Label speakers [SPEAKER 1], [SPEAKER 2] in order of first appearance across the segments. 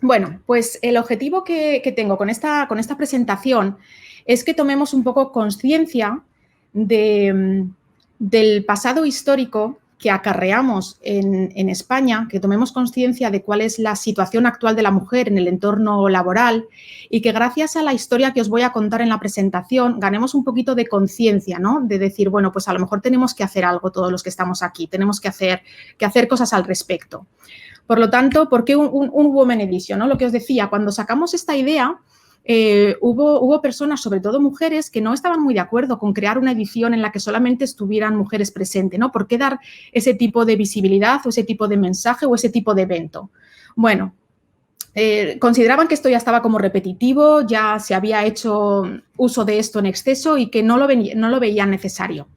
[SPEAKER 1] Bueno, pues el objetivo que tengo con esta presentación es que tomemos un poco conciencia del pasado histórico que acarreamos en España, que tomemos conciencia de cuál es la situación actual de la mujer en el entorno laboral y que gracias a la historia que os voy a contar en la presentación ganemos un poquito de conciencia, ¿no? De decir, bueno, pues a lo mejor tenemos que hacer algo todos los que estamos aquí, tenemos que hacer cosas al respecto. Por lo tanto, ¿por qué un Women Edition? ¿No? Lo que os decía, cuando sacamos esta idea, hubo personas, sobre todo mujeres, que no estaban muy de acuerdo con crear una edición en la que solamente estuvieran mujeres presentes, ¿no? ¿Por qué dar ese tipo de visibilidad o ese tipo de mensaje o ese tipo de evento? Bueno, consideraban que esto ya estaba como repetitivo, ya se había hecho uso de esto en exceso y que no lo veían necesario.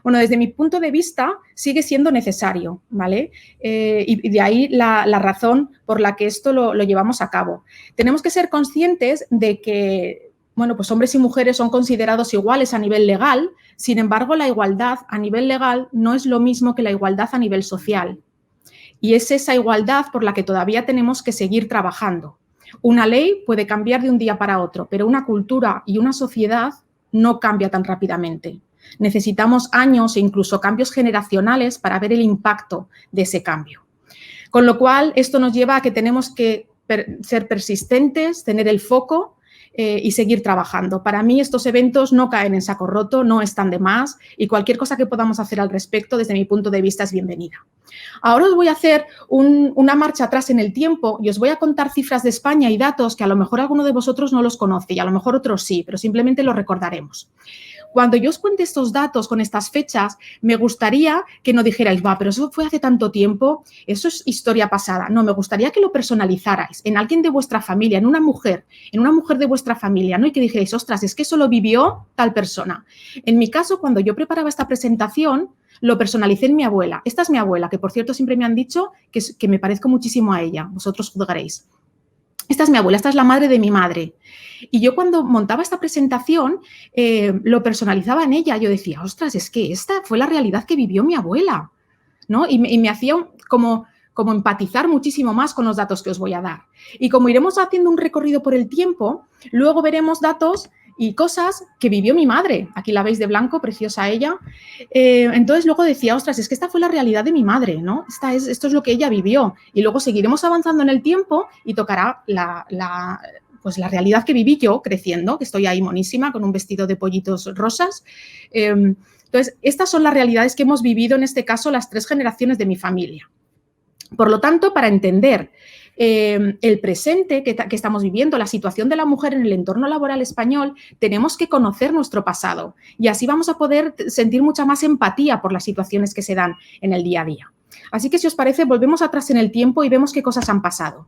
[SPEAKER 1] Bueno, desde mi punto de vista sigue siendo necesario, ¿vale? Y de ahí la razón por la que esto lo llevamos a cabo. Tenemos que ser conscientes de que, bueno, pues hombres y mujeres son considerados iguales a nivel legal, sin embargo, la igualdad a nivel legal no es lo mismo que la igualdad a nivel social. Y es esa igualdad por la que todavía tenemos que seguir trabajando. Una ley puede cambiar de un día para otro, pero una cultura y una sociedad no cambia tan rápidamente. Necesitamos años e incluso cambios generacionales para ver el impacto de ese cambio. Con lo cual, esto nos lleva a que tenemos que ser persistentes, tener el foco y seguir trabajando. Para mí, estos eventos no caen en saco roto, no están de más y cualquier cosa que podamos hacer al respecto, desde mi punto de vista, es bienvenida. Ahora os voy a hacer una marcha atrás en el tiempo y os voy a contar cifras de España y datos que a lo mejor alguno de vosotros no los conoce y a lo mejor otros sí, pero simplemente los recordaremos. Cuando yo os cuente estos datos con estas fechas, me gustaría que no dijerais, va, pero eso fue hace tanto tiempo, eso es historia pasada. No, me gustaría que lo personalizarais en alguien de vuestra familia, en una mujer de vuestra familia, ¿no? Y que dijerais, ostras, es que eso lo vivió tal persona. En mi caso, cuando yo preparaba esta presentación, lo personalicé en mi abuela. Esta es mi abuela, que por cierto siempre me han dicho que me parezco muchísimo a ella. Vosotros juzgaréis. Esta es mi abuela, esta es la madre de mi madre. Y yo cuando montaba esta presentación, lo personalizaba en ella. Yo decía, ostras, es que esta fue la realidad que vivió mi abuela, ¿no? Y me hacía como empatizar muchísimo más con los datos que os voy a dar. Y como iremos haciendo un recorrido por el tiempo, luego veremos datos y cosas que vivió mi madre. Aquí la veis de blanco, preciosa ella. Entonces luego decía, ostras, es que esta fue la realidad de mi madre, ¿no? Esto es lo que ella vivió. Y luego seguiremos avanzando en el tiempo y tocará pues la realidad que viví yo creciendo, que estoy ahí monísima con un vestido de pollitos rosas. Entonces, estas son las realidades que hemos vivido, en este caso, las 3 generaciones de mi familia. Por lo tanto, para entender el presente que estamos viviendo, la situación de la mujer en el entorno laboral español, tenemos que conocer nuestro pasado y así vamos a poder sentir mucha más empatía por las situaciones que se dan en el día a día. Así que, si os parece, volvemos atrás en el tiempo y vemos qué cosas han pasado.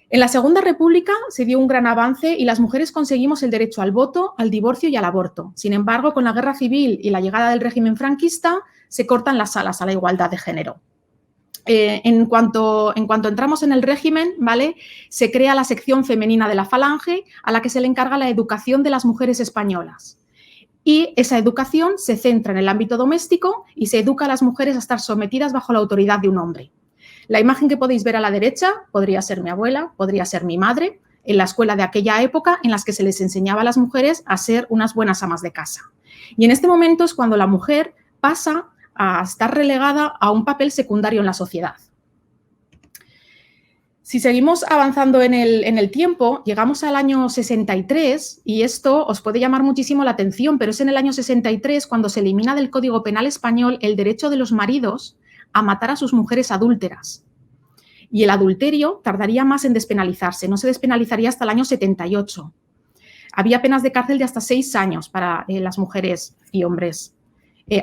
[SPEAKER 1] En la Segunda República se dio un gran avance y las mujeres conseguimos el derecho al voto, al divorcio y al aborto. Sin embargo, con la Guerra Civil y la llegada del régimen franquista, se cortan las alas a la igualdad de género. En cuanto entramos en el régimen, ¿vale? Se crea la sección femenina de la Falange, a la que se le encarga la educación de las mujeres españolas. Y esa educación se centra en el ámbito doméstico y se educa a las mujeres a estar sometidas bajo la autoridad de un hombre. La imagen que podéis ver a la derecha podría ser mi abuela, podría ser mi madre, en la escuela de aquella época en las que se les enseñaba a las mujeres a ser unas buenas amas de casa. Y en este momento es cuando la mujer pasa a estar relegada a un papel secundario en la sociedad. Si seguimos avanzando en el tiempo, llegamos al año 63 y esto os puede llamar muchísimo la atención, pero es en el año 63 cuando se elimina del Código Penal español el derecho de los maridos a matar a sus mujeres adúlteras. Y el adulterio tardaría más en despenalizarse, no se despenalizaría hasta el año 78. Había penas de cárcel de hasta 6 años para las mujeres y hombres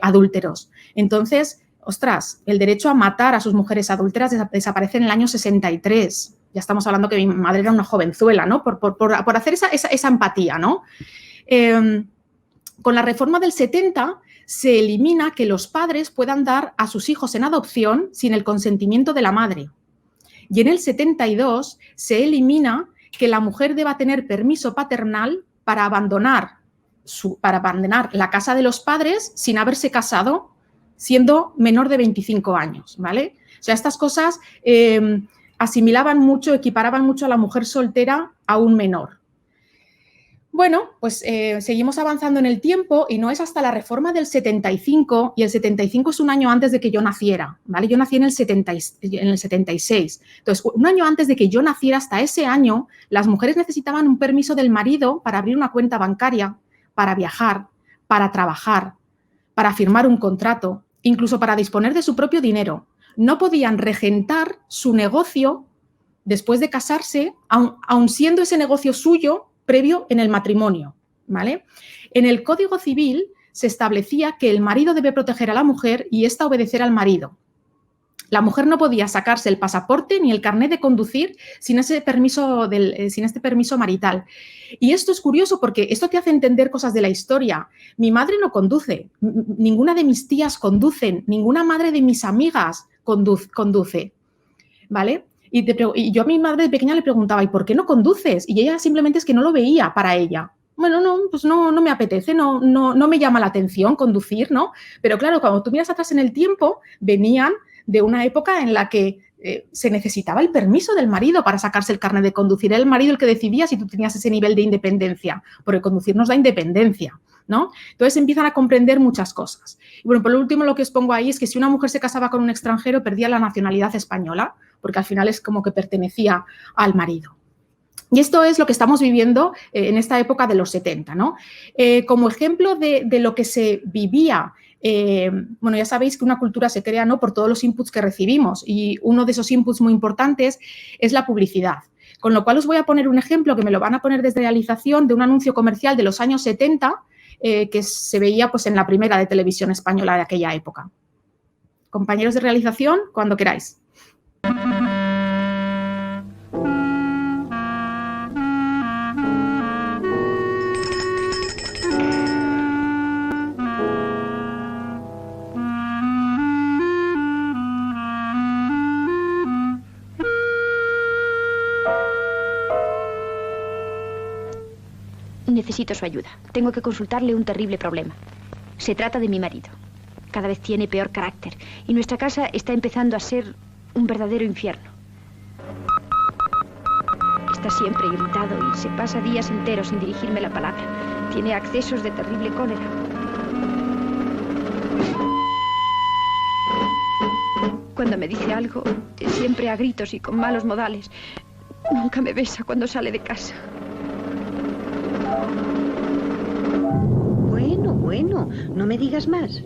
[SPEAKER 1] adúlteros. Entonces, ostras, el derecho a matar a sus mujeres adúlteras desaparece en el año 63. Ya estamos hablando que mi madre era una jovenzuela, ¿no? Por hacer esa empatía, ¿no? Con la reforma del 70 se elimina que los padres puedan dar a sus hijos en adopción sin el consentimiento de la madre. Y en el 72 se elimina que la mujer deba tener permiso paternal para abandonar la casa de los padres sin haberse casado, siendo menor de 25 años, ¿vale? O sea, estas cosas asimilaban mucho, equiparaban mucho a la mujer soltera a un menor. Bueno, pues seguimos avanzando en el tiempo y no es hasta la reforma del 75, y el 75 es un año antes de que yo naciera, ¿vale? Yo nací en el 76. Entonces, un año antes de que yo naciera, hasta ese año, las mujeres necesitaban un permiso del marido para abrir una cuenta bancaria, para viajar, para trabajar, para firmar un contrato, incluso para disponer de su propio dinero. No podían regentar su negocio después de casarse, aun siendo ese negocio suyo previo en el matrimonio, ¿vale? En el Código Civil se establecía que el marido debe proteger a la mujer y ésta obedecer al marido. La mujer no podía sacarse el pasaporte ni el carnet de conducir sin este permiso marital. Y esto es curioso porque esto te hace entender cosas de la historia. Mi madre no conduce, ninguna de mis tías conducen, ninguna madre de mis amigas conduce, ¿vale? Y yo a mi madre de pequeña le preguntaba, ¿y por qué no conduces? Y ella simplemente es que no lo veía para ella. Bueno, no, pues no me apetece, no me llama la atención conducir, ¿no? Pero claro, cuando tú miras atrás en el tiempo, venían de una época en la que se necesitaba el permiso del marido para sacarse el carnet de conducir. Era el marido el que decidía si tú tenías ese nivel de independencia, porque conducir nos da independencia, ¿no? Entonces empiezan a comprender muchas cosas. Y bueno, por último, lo que os pongo ahí es que si una mujer se casaba con un extranjero, perdía la nacionalidad española, porque al final es como que pertenecía al marido. Y esto es lo que estamos viviendo en esta época de los 70, ¿no? Como ejemplo de lo que se vivía, bueno, ya sabéis que una cultura se crea, ¿no?, por todos los inputs que recibimos, y uno de esos inputs muy importantes es la publicidad. Con lo cual os voy a poner un ejemplo que me lo van a poner desde realización de un anuncio comercial de los años 70 que se veía pues, en la primera de televisión española de aquella época. Compañeros de realización, cuando queráis.
[SPEAKER 2] Necesito su ayuda. Tengo que consultarle un terrible problema. Se trata de mi marido. Cada vez tiene peor carácter y nuestra casa está empezando a ser un verdadero infierno. Está siempre irritado y se pasa días enteros sin dirigirme la palabra. Tiene accesos de terrible cólera. Cuando me dice algo, es siempre a gritos y con malos modales. Nunca me besa cuando sale de casa.
[SPEAKER 3] Bueno, no me digas más.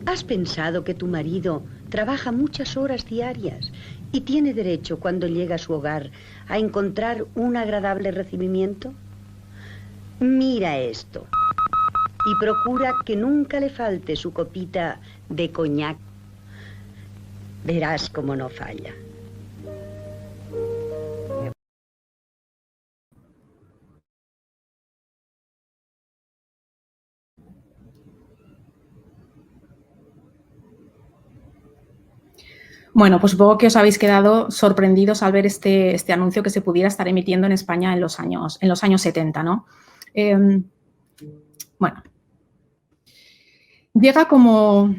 [SPEAKER 3] ¿Has pensado que tu marido trabaja muchas horas diarias y tiene derecho, cuando llega a su hogar, a encontrar un agradable recibimiento? Mira esto y procura que nunca le falte su copita de coñac. Verás cómo no falla.
[SPEAKER 1] Bueno, pues supongo que os habéis quedado sorprendidos al ver este anuncio que se pudiera estar emitiendo en España en los años 70, ¿no? Bueno, llega como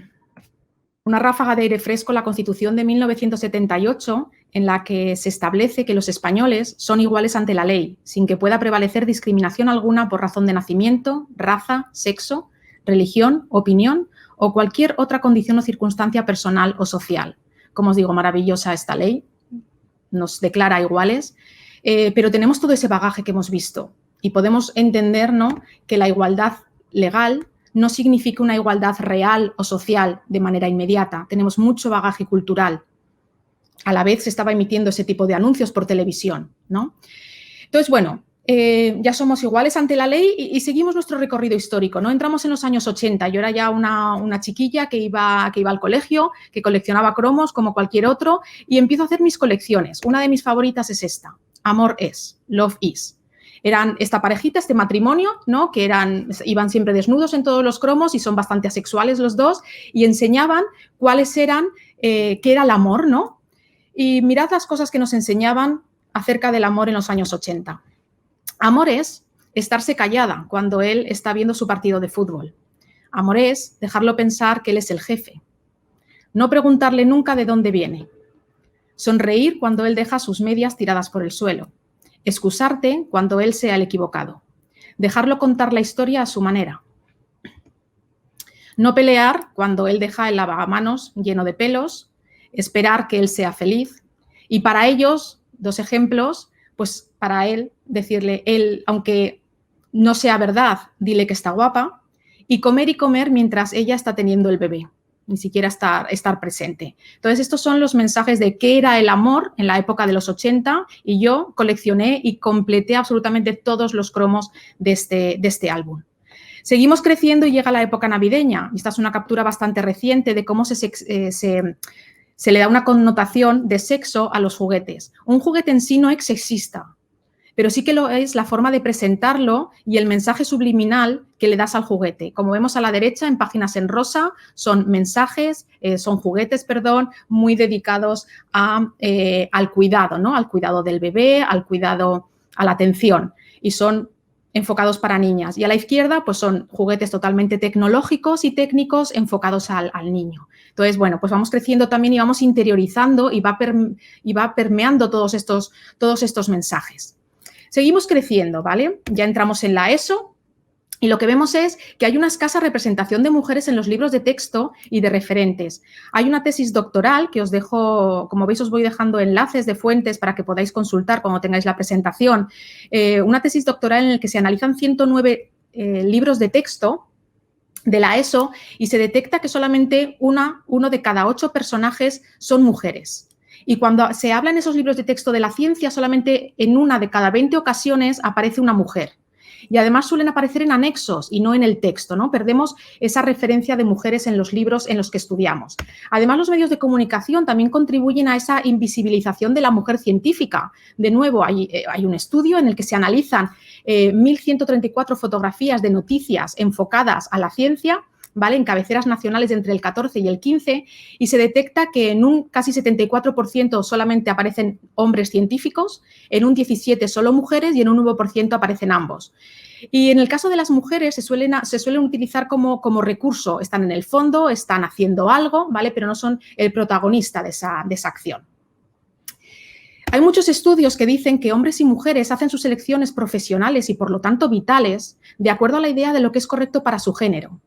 [SPEAKER 1] una ráfaga de aire fresco la Constitución de 1978, en la que se establece que los españoles son iguales ante la ley, sin que pueda prevalecer discriminación alguna por razón de nacimiento, raza, sexo, religión, opinión o cualquier otra condición o circunstancia personal o social. Como os digo, maravillosa esta ley, nos declara iguales, pero tenemos todo ese bagaje que hemos visto y podemos entender, ¿no?, que la igualdad legal no significa una igualdad real o social de manera inmediata. Tenemos mucho bagaje cultural. A la vez se estaba emitiendo ese tipo de anuncios por televisión, ¿no? Entonces, bueno, ya somos iguales ante la ley y seguimos nuestro recorrido histórico, ¿no? Entramos en los años 80, yo era ya una chiquilla que iba al colegio, que coleccionaba cromos como cualquier otro y empiezo a hacer mis colecciones. Una de mis favoritas es esta, Amor es, Love is. Eran esta parejita, este matrimonio, ¿no?, que iban siempre desnudos en todos los cromos y son bastante asexuales los dos y enseñaban cuáles eran, qué era el amor, ¿no? Y mirad las cosas que nos enseñaban acerca del amor en los años 80. Amor es estarse callada cuando él está viendo su partido de fútbol. Amor es dejarlo pensar que él es el jefe. No preguntarle nunca de dónde viene. Sonreír cuando él deja sus medias tiradas por el suelo. Excusarte cuando él sea el equivocado. Dejarlo contar la historia a su manera. No pelear cuando él deja el lavamanos lleno de pelos. Esperar que él sea feliz. Y para ellos, 2 ejemplos, pues para él decirle, él, aunque no sea verdad, dile que está guapa. Y comer mientras ella está teniendo el bebé. Ni siquiera estar presente. Entonces, estos son los mensajes de qué era el amor en la época de los 80 y yo coleccioné y completé absolutamente todos los cromos de este álbum. Seguimos creciendo y llega la época navideña. Esta es una captura bastante reciente de cómo se le da una connotación de sexo a los juguetes. Un juguete en sí no es sexista, pero sí que lo es la forma de presentarlo y el mensaje subliminal que le das al juguete. Como vemos a la derecha, en páginas en rosa, son mensajes, son juguetes, perdón, muy dedicados al cuidado, ¿no? Al cuidado del bebé, al cuidado, a la atención. Y son enfocados para niñas. Y a la izquierda, pues son juguetes totalmente tecnológicos y técnicos enfocados al niño. Entonces, bueno, pues vamos creciendo también y vamos interiorizando y va permeando todos estos mensajes. Seguimos creciendo, ¿vale? Ya entramos en la ESO y lo que vemos es que hay una escasa representación de mujeres en los libros de texto y de referentes. Hay una tesis doctoral que os dejo, como veis, os voy dejando enlaces de fuentes para que podáis consultar cuando tengáis la presentación. Una tesis doctoral en la que se analizan 109 libros de texto de la ESO y se detecta que solamente uno de cada 8 personajes son mujeres. Y cuando se habla en esos libros de texto de la ciencia, solamente en una de cada 20 ocasiones aparece una mujer. Y además suelen aparecer en anexos y no en el texto, ¿no? Perdemos esa referencia de mujeres en los libros en los que estudiamos. Además, los medios de comunicación también contribuyen a esa invisibilización de la mujer científica. De nuevo, hay un estudio en el que se analizan 1.134 fotografías de noticias enfocadas a la ciencia, ¿vale? En cabeceras nacionales entre el 14 y el 15 y se detecta que en un casi 74% solamente aparecen hombres científicos, en un 17% solo mujeres y en un 9% aparecen ambos. Y en el caso de las mujeres se suelen utilizar como recurso, están en el fondo, están haciendo algo, ¿vale? Pero no son el protagonista de esa acción. Hay muchos estudios que dicen que hombres y mujeres hacen sus elecciones profesionales y por lo tanto vitales de acuerdo a la idea de lo que es correcto para su género.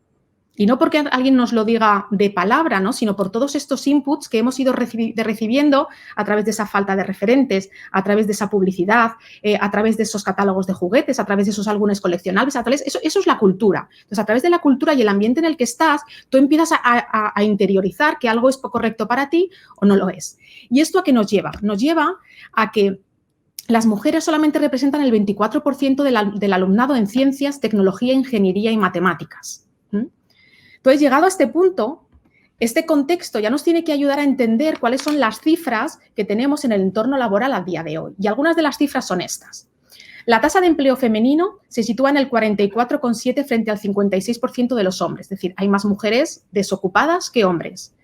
[SPEAKER 1] Y no porque alguien nos lo diga de palabra, ¿no? Sino por todos estos inputs que hemos ido recibiendo a través de esa falta de referentes, a través de esa publicidad, a través de esos catálogos de juguetes, a través de esos álbumes coleccionables, eso es la cultura. Entonces, a través de la cultura y el ambiente en el que estás, tú empiezas a interiorizar que algo es correcto para ti o no lo es. ¿Y esto a qué nos lleva? Nos lleva a que las mujeres solamente representan el 24% del alumnado en ciencias, tecnología, ingeniería y matemáticas. Entonces, llegado a este punto, este contexto ya nos tiene que ayudar a entender cuáles son las cifras que tenemos en el entorno laboral a día de hoy. Y algunas de las cifras son estas. La tasa de empleo femenino se sitúa en el 44,7 frente al 56% de los hombres. Es decir, hay más mujeres desocupadas que hombres.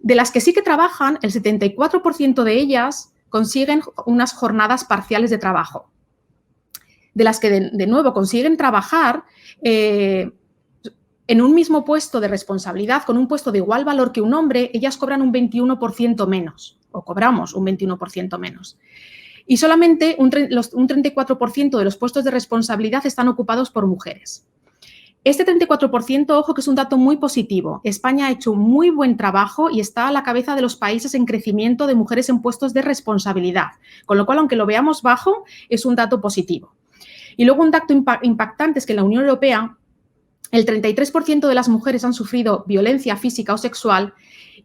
[SPEAKER 1] De las que sí que trabajan, el 74% de ellas consiguen unas jornadas parciales de trabajo. De las que, de nuevo, consiguen trabajar en un mismo puesto de responsabilidad, con un puesto de igual valor que un hombre, ellas cobran un 21% menos, o cobramos un 21% menos. Y solamente un 34% de los puestos de responsabilidad están ocupados por mujeres. Este 34%, ojo, que es un dato muy positivo. España ha hecho un muy buen trabajo y está a la cabeza de los países en crecimiento de mujeres en puestos de responsabilidad. Con lo cual, aunque lo veamos bajo, es un dato positivo. Y luego un dato impactante es que en la Unión Europea el 33% de las mujeres han sufrido violencia física o sexual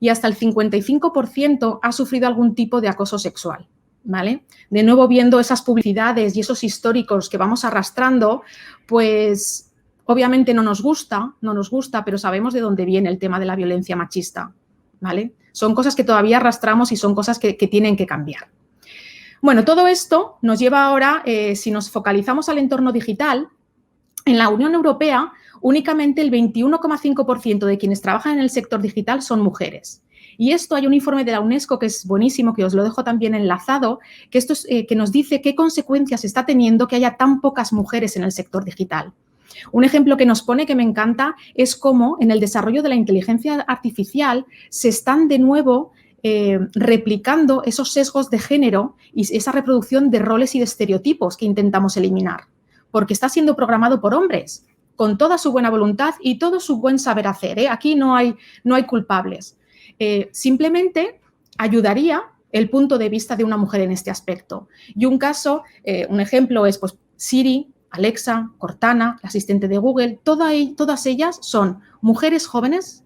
[SPEAKER 1] y hasta el 55% ha sufrido algún tipo de acoso sexual, ¿vale? De nuevo, viendo esas publicidades y esos históricos que vamos arrastrando, pues obviamente no nos gusta, pero sabemos de dónde viene el tema de la violencia machista, ¿vale? Son cosas que todavía arrastramos y son cosas que tienen que cambiar. Bueno, todo esto nos lleva ahora, si nos focalizamos al entorno digital, en la Unión Europea únicamente el 21,5% de quienes trabajan en el sector digital son mujeres. Y esto, hay un informe de la UNESCO que es buenísimo, que os lo dejo también enlazado, que, que nos dice qué consecuencias está teniendo que haya tan pocas mujeres en el sector digital. Un ejemplo que nos pone, que me encanta, es cómo en el desarrollo de la inteligencia artificial se están de nuevo replicando esos sesgos de género y esa reproducción de roles y de estereotipos que intentamos eliminar, porque está siendo programado por hombres, con toda su buena voluntad y todo su buen saber hacer, ¿eh? Aquí no hay culpables. Simplemente ayudaría el punto de vista de una mujer en este aspecto. Y un caso, un ejemplo es pues, Siri, Alexa, Cortana, la asistente de Google, todas ellas son mujeres jóvenes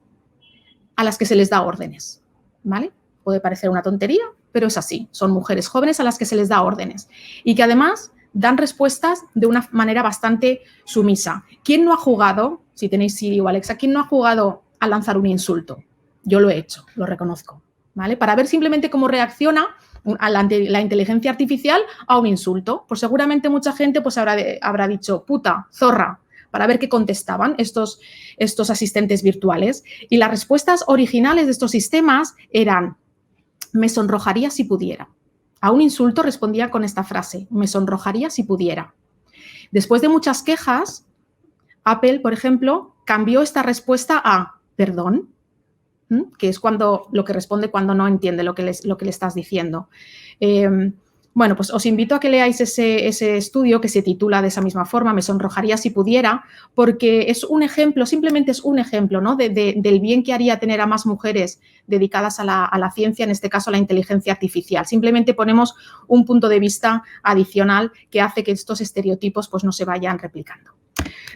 [SPEAKER 1] a las que se les da órdenes, ¿vale? Puede parecer una tontería, pero es así. Son mujeres jóvenes a las que se les da órdenes y que además dan respuestas de una manera bastante sumisa. ¿Quién no ha jugado, si tenéis Siri o Alexa, quién no ha jugado a lanzar un insulto? Yo lo he hecho, lo reconozco, ¿vale? Para ver simplemente cómo reacciona la inteligencia artificial a un insulto. Pues seguramente mucha gente pues habrá dicho puta, zorra, para ver qué contestaban estos asistentes virtuales. Y las respuestas originales de estos sistemas eran: me sonrojaría si pudiera. A un insulto respondía con esta frase: me sonrojaría si pudiera. Después de muchas quejas, Apple, por ejemplo, cambió esta respuesta a perdón, que es lo que responde cuando no entiende lo que le estás diciendo. Bueno, pues os invito a que leáis ese estudio que se titula de esa misma forma, me sonrojaría si pudiera, porque es un ejemplo, simplemente es un ejemplo, ¿no? del bien que haría tener a más mujeres dedicadas a la ciencia, en este caso a la inteligencia artificial. Simplemente ponemos un punto de vista adicional que hace que estos estereotipos pues, no se vayan replicando.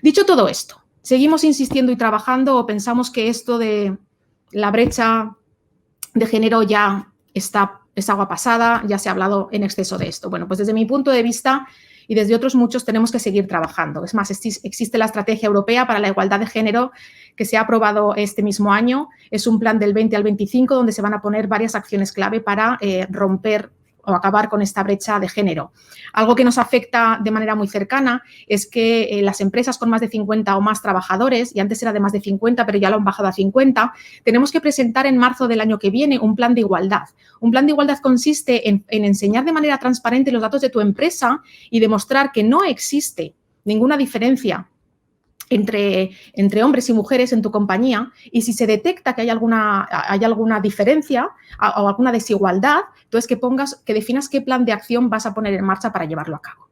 [SPEAKER 1] Dicho todo esto, ¿seguimos insistiendo y trabajando o pensamos que esto de la brecha de género ya es agua pasada, ya se ha hablado en exceso de esto? Bueno, pues desde mi punto de vista y desde otros muchos tenemos que seguir trabajando. Es más, existe la Estrategia Europea para la Igualdad de Género que se ha aprobado este mismo año. Es un plan del 20 al 25 donde se van a poner varias acciones clave para romper o acabar con esta brecha de género. Algo que nos afecta de manera muy cercana es que las empresas con más de 50 o más trabajadores, y antes era de más de 50, pero ya lo han bajado a 50, tenemos que presentar en marzo del año que viene un plan de igualdad. Un plan de igualdad consiste en enseñar de manera transparente los datos de tu empresa y demostrar que no existe ninguna diferencia entre hombres y mujeres en tu compañía, y si se detecta que hay alguna diferencia o alguna desigualdad, entonces que definas qué plan de acción vas a poner en marcha para llevarlo a cabo.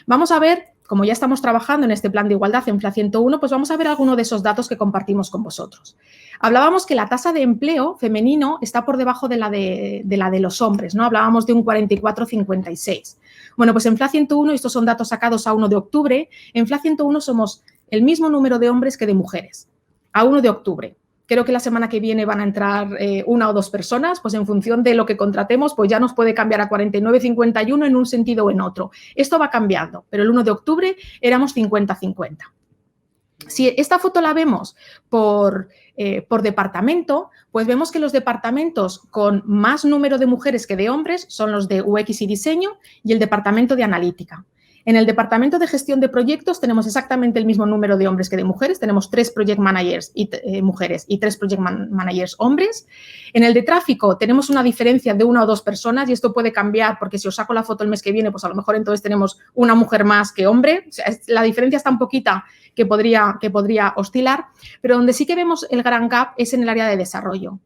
[SPEAKER 1] Vamos a ver, como ya estamos trabajando en este plan de igualdad en FLA 101, pues vamos a ver algunos de esos datos que compartimos con vosotros. Hablábamos que la tasa de empleo femenino está por debajo de la de los hombres, ¿no? Hablábamos de un 44,56. Bueno, pues en FLA 101, estos son datos sacados a 1 de octubre, en FLA 101 somos el mismo número de hombres que de mujeres, a 1 de octubre. Creo que la semana que viene van a entrar una o dos personas, pues en función de lo que contratemos, pues ya nos puede cambiar a 49,51 en un sentido o en otro. Esto va cambiando, pero el 1 de octubre éramos 50-50. Si esta foto la vemos por departamento, pues vemos que los departamentos con más número de mujeres que de hombres son los de UX y diseño y el departamento de analítica. En el departamento de gestión de proyectos tenemos exactamente el mismo número de hombres que de mujeres. Tenemos 3 project managers mujeres y 3 project managers hombres. En el de tráfico tenemos una diferencia de 1 o 2 personas y esto puede cambiar porque si os saco la foto el mes que viene, pues a lo mejor entonces tenemos una mujer más que hombre. O sea, la diferencia es tan poquita que podría oscilar, pero donde sí que vemos el gran gap es en el área de desarrollo.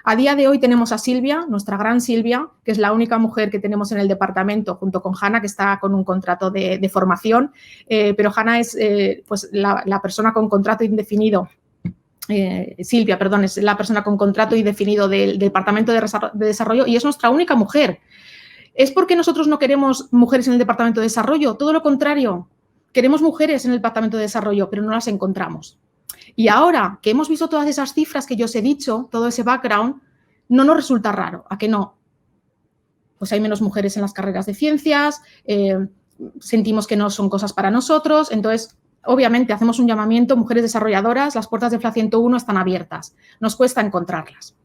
[SPEAKER 1] A día de hoy tenemos a Silvia, nuestra gran Silvia, que es la única mujer que tenemos en el departamento junto con Hanna, que está con un contrato de formación, pero Hanna es pues la persona con contrato indefinido. Silvia, perdón, es la persona con contrato indefinido del departamento de desarrollo y es nuestra única mujer. ¿Es porque nosotros no queremos mujeres en el departamento de desarrollo? Todo lo contrario, queremos mujeres en el departamento de desarrollo, pero no las encontramos. Y ahora que hemos visto todas esas cifras que yo os he dicho, todo ese background, no nos resulta raro, ¿a qué no? Pues hay menos mujeres en las carreras de ciencias, sentimos que no son cosas para nosotros, entonces, obviamente, hacemos un llamamiento, mujeres desarrolladoras, las puertas de FLA 101 están abiertas, nos cuesta encontrarlas.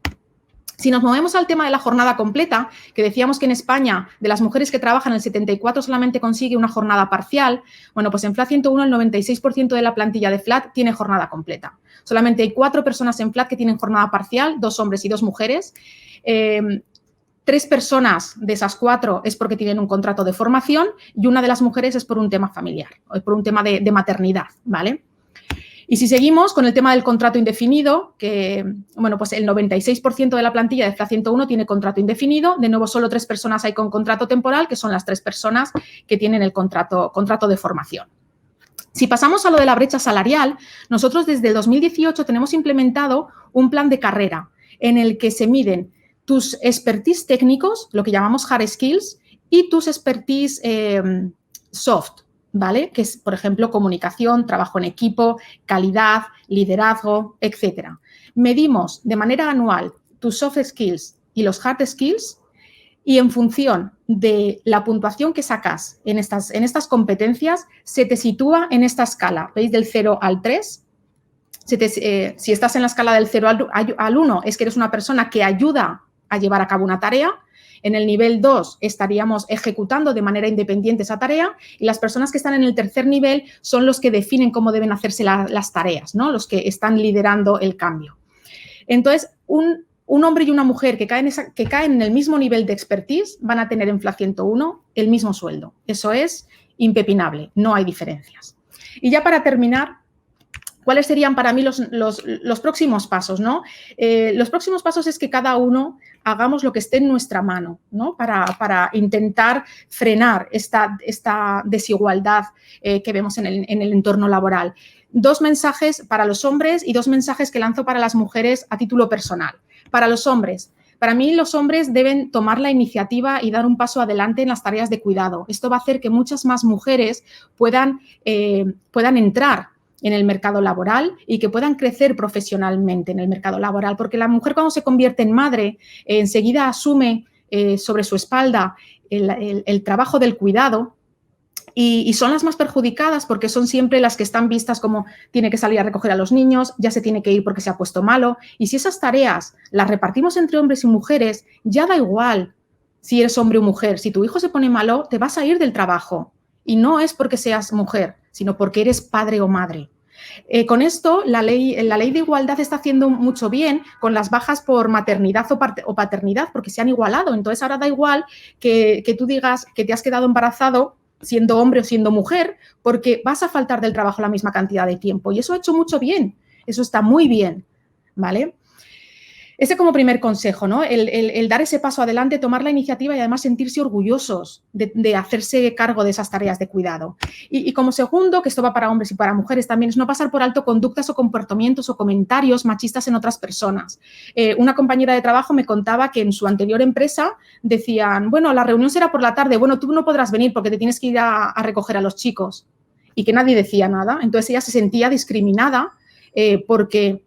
[SPEAKER 1] Si nos movemos al tema de la jornada completa, que decíamos que en España, de las mujeres que trabajan, el 74% solamente consigue una jornada parcial, bueno, pues en FLA 101 el 96% de la plantilla de FLAT tiene jornada completa. Solamente hay 4 personas en FLAT que tienen jornada parcial, 2 hombres y 2 mujeres. 3 personas de esas 4 es porque tienen un contrato de formación y una de las mujeres es por un tema familiar, o por un tema de maternidad, ¿vale? Y si seguimos con el tema del contrato indefinido, que, bueno, pues el 96% de la plantilla de FLA 101 tiene contrato indefinido. De nuevo, solo 3 personas hay con contrato temporal, que son las 3 personas que tienen el contrato de formación. Si pasamos a lo de la brecha salarial, nosotros desde el 2018 tenemos implementado un plan de carrera en el que se miden tus expertise técnicos, lo que llamamos hard skills, y tus expertise soft, ¿vale? Que es, por ejemplo, comunicación, trabajo en equipo, calidad, liderazgo, etc. Medimos de manera anual tus soft skills y los hard skills y en función de la puntuación que sacas en estas competencias, se te sitúa en esta escala. ¿Veis? Del 0 al 3. Si estás en la escala del 0 al 1, es que eres una persona que ayuda a llevar a cabo una tarea. En el nivel 2 estaríamos ejecutando de manera independiente esa tarea y las personas que están en el tercer nivel son los que definen cómo deben hacerse las tareas, ¿no? Los que están liderando el cambio. Entonces, un hombre y una mujer que caen en el mismo nivel de expertise van a tener en FLA 101 el mismo sueldo. Eso es impepinable, no hay diferencias. Y ya para terminar, ¿cuáles serían para mí los próximos pasos, ¿no? Los próximos pasos es que cada uno hagamos lo que esté en nuestra mano, ¿no? Para intentar frenar esta desigualdad que vemos en el entorno laboral. 2 mensajes para los hombres y 2 mensajes que lanzo para las mujeres a título personal. Para los hombres, para mí los hombres deben tomar la iniciativa y dar un paso adelante en las tareas de cuidado. Esto va a hacer que muchas más mujeres puedan entrar en el mercado laboral y que puedan crecer profesionalmente en el mercado laboral, porque la mujer cuando se convierte en madre enseguida asume sobre su espalda el trabajo del cuidado y son las más perjudicadas porque son siempre las que están vistas como tiene que salir a recoger a los niños, ya se tiene que ir porque se ha puesto malo, y si esas tareas las repartimos entre hombres y mujeres, ya da igual si eres hombre o mujer, si tu hijo se pone malo, te vas a ir del trabajo y no es porque seas mujer, sino porque eres padre o madre. Con esto, la ley de igualdad está haciendo mucho bien con las bajas por maternidad o paternidad, porque se han igualado. Entonces, ahora da igual que tú digas que te has quedado embarazado siendo hombre o siendo mujer, porque vas a faltar del trabajo la misma cantidad de tiempo. Y eso ha hecho mucho bien. Eso está muy bien, ¿vale? Ese como primer consejo, ¿no? El dar ese paso adelante, tomar la iniciativa y además sentirse orgullosos de hacerse cargo de esas tareas de cuidado. Y como segundo, que esto va para hombres y para mujeres también, es no pasar por alto conductas o comportamientos o comentarios machistas en otras personas. Una compañera de trabajo me contaba que en su anterior empresa decían, bueno, la reunión será por la tarde, bueno, tú no podrás venir porque te tienes que ir a recoger a los chicos. Y que nadie decía nada. Entonces ella se sentía discriminada porque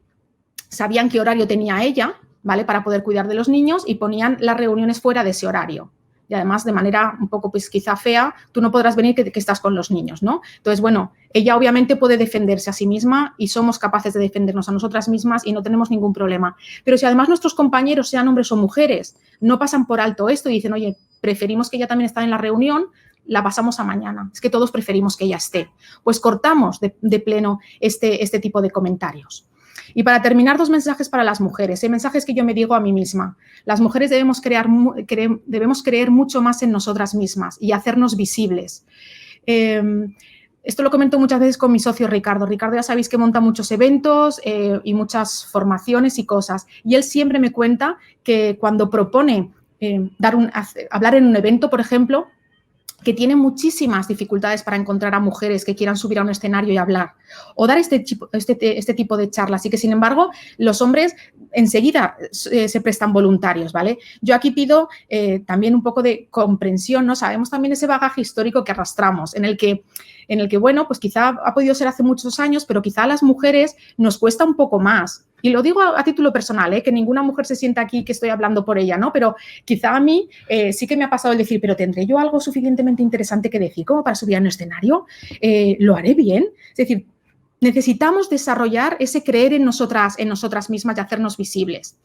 [SPEAKER 1] sabían qué horario tenía ella, ¿vale? Para poder cuidar de los niños y ponían las reuniones fuera de ese horario. Y además, de manera un poco, pues quizá fea, tú no podrás venir que estás con los niños, ¿no? Entonces, bueno, ella obviamente puede defenderse a sí misma y somos capaces de defendernos a nosotras mismas y no tenemos ningún problema. Pero si además nuestros compañeros, sean hombres o mujeres, no pasan por alto esto y dicen, oye, preferimos que ella también esté en la reunión, la pasamos a mañana. Es que todos preferimos que ella esté. Pues cortamos de pleno este tipo de comentarios. Y para terminar, 2 mensajes para las mujeres. Hay mensajes que yo me digo a mí misma. Las mujeres debemos creer mucho más en nosotras mismas y hacernos visibles. Esto lo comento muchas veces con mi socio Ricardo. Ricardo ya sabéis que monta muchos eventos y muchas formaciones y cosas. Y él siempre me cuenta que cuando propone hablar en un evento, por ejemplo, que tiene muchísimas dificultades para encontrar a mujeres que quieran subir a un escenario y hablar o dar este tipo de charlas y que, sin embargo, los hombres enseguida se prestan voluntarios, ¿vale? Yo aquí pido también un poco de comprensión, ¿no? Sabemos también ese bagaje histórico que arrastramos, en el que, bueno, pues quizá ha podido ser hace muchos años, pero quizá a las mujeres nos cuesta un poco más. Y lo digo a título personal, que ninguna mujer se sienta aquí que estoy hablando por ella, ¿no? Pero quizá a mí sí que me ha pasado el decir, pero ¿tendré yo algo suficientemente interesante que decir como para subir a un escenario? ¿Lo haré bien? Es decir, necesitamos desarrollar ese creer en nosotras mismas y hacernos visibles.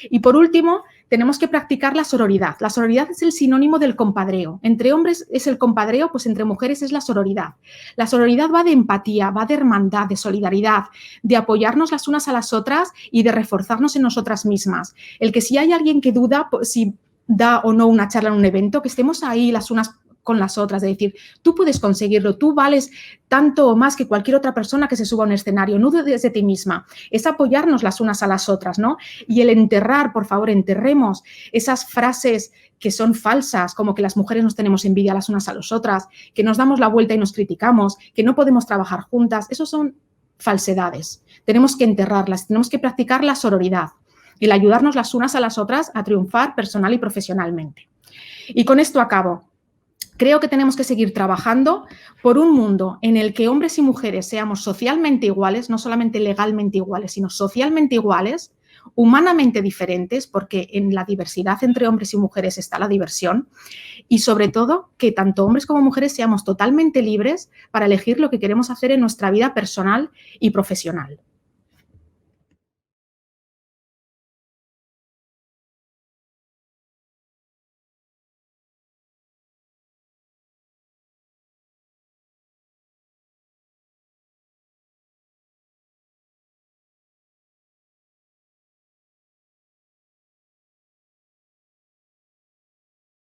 [SPEAKER 1] Y por último, tenemos que practicar la sororidad. La sororidad es el sinónimo del compadreo. Entre hombres es el compadreo, pues entre mujeres es la sororidad. La sororidad va de empatía, va de hermandad, de solidaridad, de apoyarnos las unas a las otras y de reforzarnos en nosotras mismas. El que si hay alguien que duda si da o no una charla en un evento, que estemos ahí las unas con las otras, de decir, tú puedes conseguirlo, tú vales tanto o más que cualquier otra persona que se suba a un escenario, no dudes de ti misma, es apoyarnos las unas a las otras, ¿no? Y el enterrar, por favor, enterremos esas frases que son falsas, como que las mujeres nos tenemos envidia las unas a las otras, que nos damos la vuelta y nos criticamos, que no podemos trabajar juntas, eso son falsedades. Tenemos que enterrarlas, tenemos que practicar la sororidad, el ayudarnos las unas a las otras a triunfar personal y profesionalmente. Y con esto acabo. Creo que tenemos que seguir trabajando por un mundo en el que hombres y mujeres seamos socialmente iguales, no solamente legalmente iguales, sino socialmente iguales, humanamente diferentes, porque en la diversidad entre hombres y mujeres está la diversión, y sobre todo que tanto hombres como mujeres seamos totalmente libres para elegir lo que queremos hacer en nuestra vida personal y profesional.